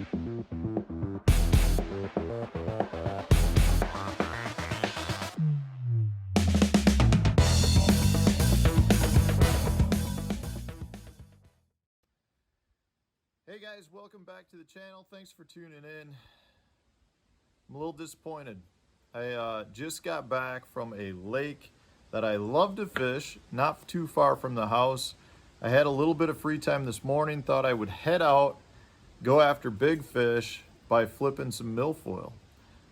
Hey guys, welcome back to the channel. Thanks for tuning in. I'm a little disappointed. I just got back from a lake that I love to fish, not too far from the house. I had a little bit of free time this morning, thought I would head out, go after big fish by flipping some milfoil.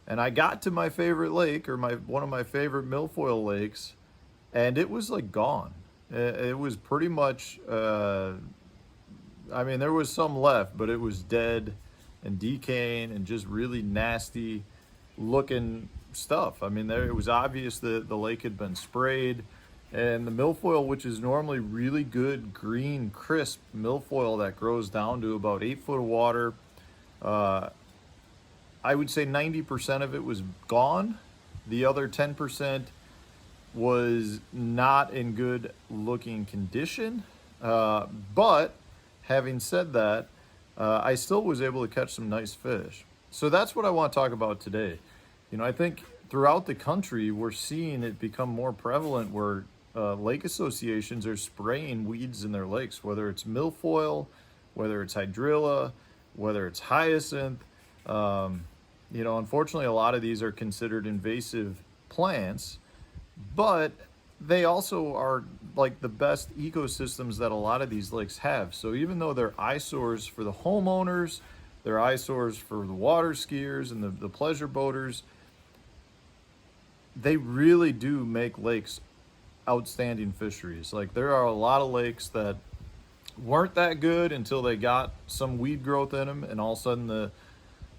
And I got to my favorite lake, or one of my favorite milfoil lakes, and it was like gone. It was pretty much I mean, there was some left, but it was dead and decaying and just really nasty looking stuff. I mean, it was obvious that the lake had been sprayed, and the milfoil, which is normally really good green, crisp milfoil that grows down to about 8 foot of water, I would say 90% of it was gone. The other 10% was not in good looking condition, but having said that, I still was able to catch some nice fish. So that's what I want to talk about today. You know, I think throughout the country, we're seeing it become more prevalent where lake associations are spraying weeds in their lakes, whether it's milfoil, whether it's hydrilla, whether it's hyacinth. You know, unfortunately, a lot of these are considered invasive plants, but they also are like the best ecosystems that a lot of these lakes have. So even though they're eyesores for the homeowners, they're eyesores for the water skiers and the pleasure boaters, they really do make lakes outstanding fisheries. Like, there are a lot of lakes that weren't that good until they got some weed growth in them, and all of a sudden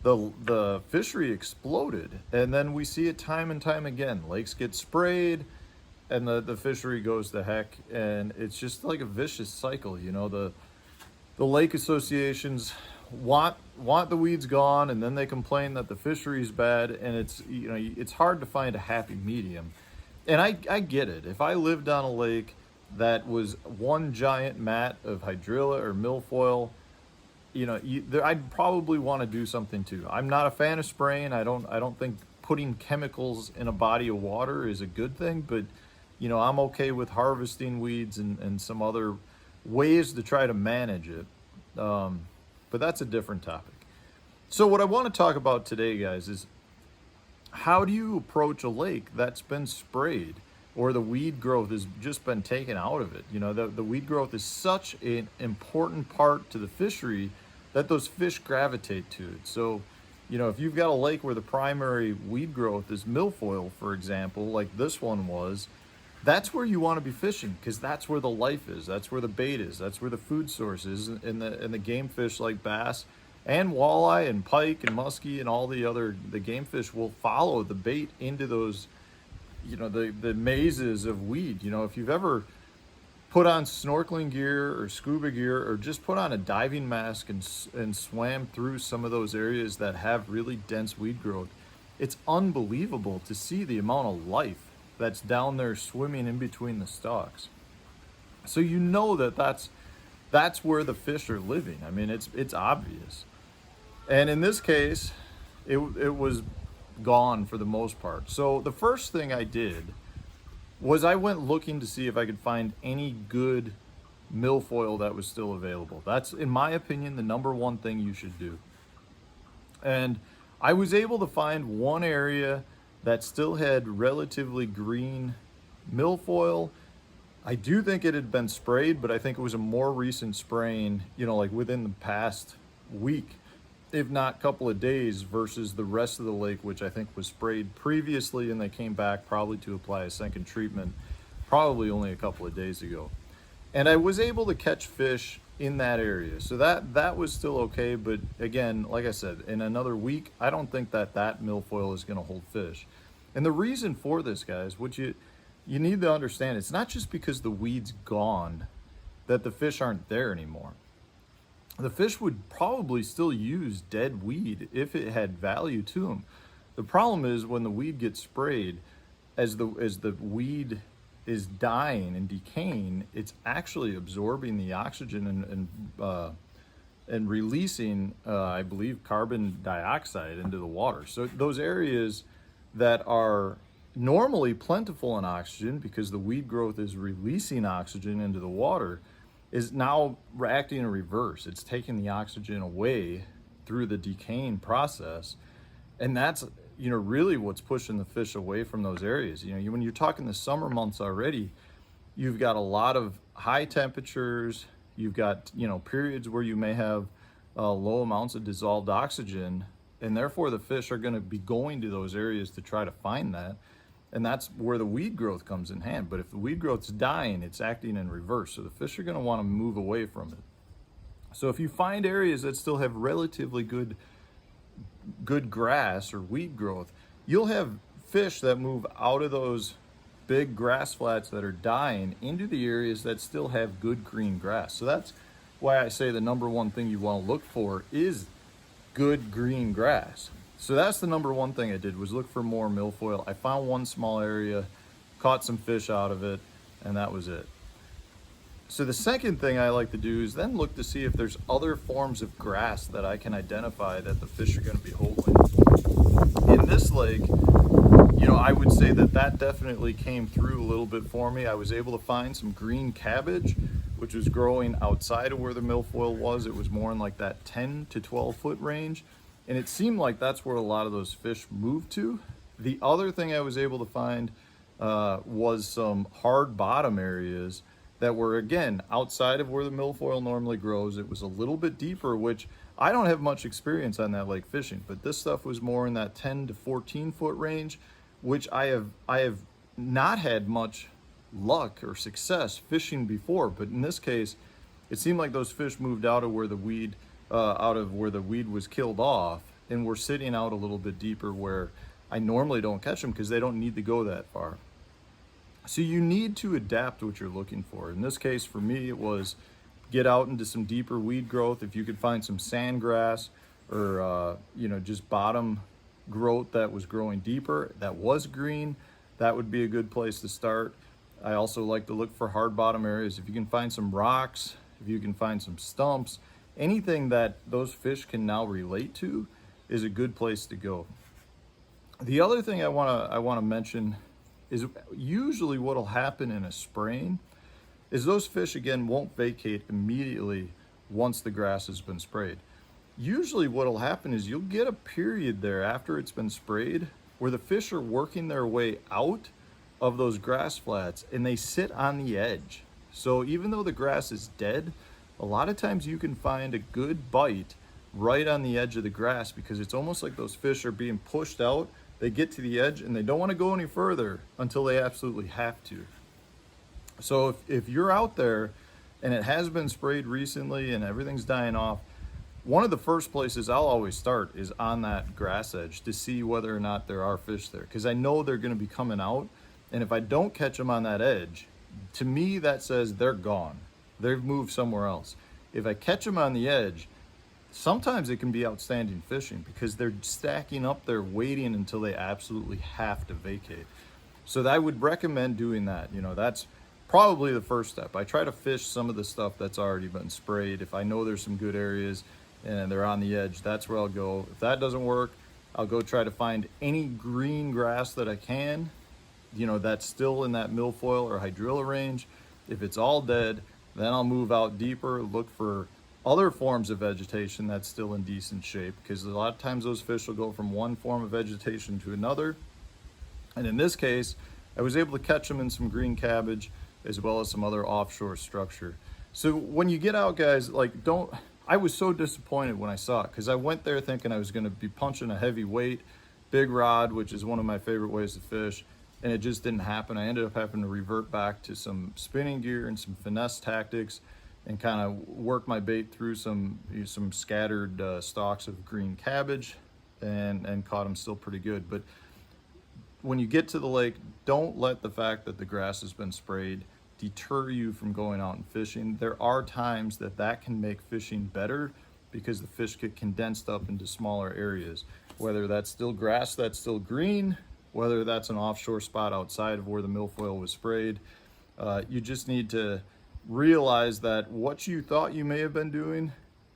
the fishery exploded. And then we see it time and time again. Lakes get sprayed, and the fishery goes to heck, and it's just like a vicious cycle. You know, the lake associations want the weeds gone, and then they complain that the fishery's bad, and it's, you know, it's hard to find a happy medium. And I get it. If I lived on a lake that was one giant mat of hydrilla or milfoil, you know, I'd probably want to do something too. I'm not a fan of spraying. I don't think putting chemicals in a body of water is a good thing, but you know, I'm okay with harvesting weeds and some other ways to try to manage it. But that's a different topic. So what I want to talk about today, guys, is how do you approach a lake that's been sprayed or the weed growth has just been taken out of it? You know, the weed growth is such an important part to the fishery that those fish gravitate to it. So, you know, if you've got a lake where the primary weed growth is milfoil, for example, like this one was, that's where you want to be fishing, because that's where the life is. That's where the bait is. That's where the food source is. And the game fish like bass and walleye and pike and muskie and all the game fish will follow the bait into those, you know, the mazes of weed. You know, if you've ever put on snorkeling gear or scuba gear, or just put on a diving mask and swam through some of those areas that have really dense weed growth, it's unbelievable to see the amount of life that's down there swimming in between the stalks. So you know that's where the fish are living. I mean, it's obvious. And in this case, it was gone for the most part. So the first thing I did was I went looking to see if I could find any good milfoil that was still available. That's, in my opinion, the number one thing you should do. And I was able to find one area that still had relatively green milfoil. I do think it had been sprayed, but I think it was a more recent spraying, you know, like within the past week, if not couple of days, versus the rest of the lake, which I think was sprayed previously, and they came back probably to apply a second treatment probably only a couple of days ago. And I was able to catch fish in that area. So that was still okay, but again, like I said, in another week, I don't think that milfoil is gonna hold fish. And the reason for this, guys, which you need to understand, it's not just because the weed's gone that the fish aren't there anymore. The fish would probably still use dead weed if it had value to them. The problem is when the weed gets sprayed, as the weed is dying and decaying, it's actually absorbing the oxygen and and releasing, I believe, carbon dioxide into the water. So those areas that are normally plentiful in oxygen because the weed growth is releasing oxygen into the water is now acting in reverse. It's taking the oxygen away through the decaying process. And that's, really what's pushing the fish away from those areas. When you're talking the summer months already, you've got a lot of high temperatures. You've got, periods where you may have low amounts of dissolved oxygen, and therefore the fish are going to be going to those areas to try to find that. And that's where the weed growth comes in hand. But if the weed growth's dying, it's acting in reverse. So the fish are going to want to move away from it. So if you find areas that still have relatively good grass or weed growth, you'll have fish that move out of those big grass flats that are dying into the areas that still have good green grass. So that's why I say the number one thing you want to look for is good green grass. So that's the number one thing I did, was look for more milfoil. I found one small area, caught some fish out of it, and that was it. So the second thing I like to do is then look to see if there's other forms of grass that I can identify that the fish are going to be holding. In this lake, I would say that definitely came through a little bit for me. I was able to find some green cabbage, which was growing outside of where the milfoil was. It was more in like that 10 to 12 foot range. And it seemed like that's where a lot of those fish moved to. The other thing I was able to find was some hard bottom areas that were, again, outside of where the milfoil normally grows. It was a little bit deeper, which I don't have much experience on that lake fishing, but this stuff was more in that 10 to 14 foot range, which I have not had much luck or success fishing before. But in this case, it seemed like those fish moved out of where the weed was killed off, and were sitting out a little bit deeper where I normally don't catch them because they don't need to go that far. So you need to adapt what you're looking for. In this case, for me, it was get out into some deeper weed growth. If you could find some sandgrass or just bottom growth that was growing deeper, that was green, that would be a good place to start. I also like to look for hard bottom areas. If you can find some rocks, if you can find some stumps, anything that those fish can now relate to is a good place to go. The other thing I want to mention is usually what'll happen in a spraying is those fish, again, won't vacate immediately once the grass has been sprayed. Usually what'll happen is you'll get a period there after it's been sprayed where the fish are working their way out of those grass flats and they sit on the edge. So even though the grass is dead, a lot of times you can find a good bite right on the edge of the grass because it's almost like those fish are being pushed out. They get to the edge and they don't want to go any further until they absolutely have to. So if you're out there and it has been sprayed recently and everything's dying off, one of the first places I'll always start is on that grass edge to see whether or not there are fish there, because I know they're going to be coming out. And if I don't catch them on that edge, to me that says they're gone. They've moved somewhere else. If I catch them on the edge, sometimes it can be outstanding fishing because they're stacking up there waiting until they absolutely have to vacate. So I would recommend doing that. That's probably the first step. I try to fish some of the stuff that's already been sprayed. If I know there's some good areas and they're on the edge, that's where I'll go. If that doesn't work, I'll go try to find any green grass that I can, that's still in that milfoil or hydrilla range. If it's all dead, then I'll move out deeper, look for other forms of vegetation that's still in decent shape, because a lot of times those fish will go from one form of vegetation to another. And in this case, I was able to catch them in some green cabbage as well as some other offshore structure. So when you get out, guys, I was so disappointed when I saw it because I went there thinking I was going to be punching a heavy weight, big rod, which is one of my favorite ways to fish, and it just didn't happen. I ended up having to revert back to some spinning gear and some finesse tactics and kind of work my bait through some scattered stalks of green cabbage and caught them still pretty good. But when you get to the lake, don't let the fact that the grass has been sprayed deter you from going out and fishing. There are times that can make fishing better because the fish get condensed up into smaller areas, whether that's still grass that's still green, whether that's an offshore spot outside of where the milfoil was sprayed. You just need to realize that what you thought you may have been doing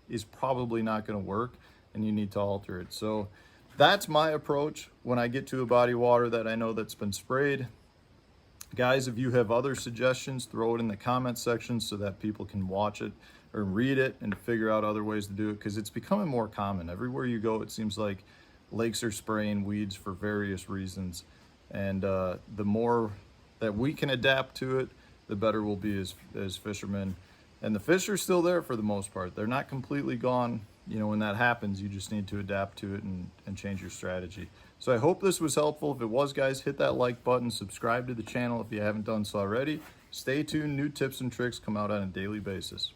is probably not going to work, and you need to alter it. So that's my approach when I get to a body of water that I know that's been sprayed. Guys, if you have other suggestions, throw it in the comment section so that people can watch it or read it and figure out other ways to do it, because it's becoming more common. Everywhere you go, it seems like lakes are spraying weeds for various reasons. And the more that we can adapt to it, the better we'll be as fishermen. And the fish are still there for the most part. They're not completely gone. You know, when that happens, you just need to adapt to it and change your strategy. So I hope this was helpful. If it was, guys, hit that like button, subscribe to the channel if you haven't done so already. Stay tuned, new tips and tricks come out on a daily basis.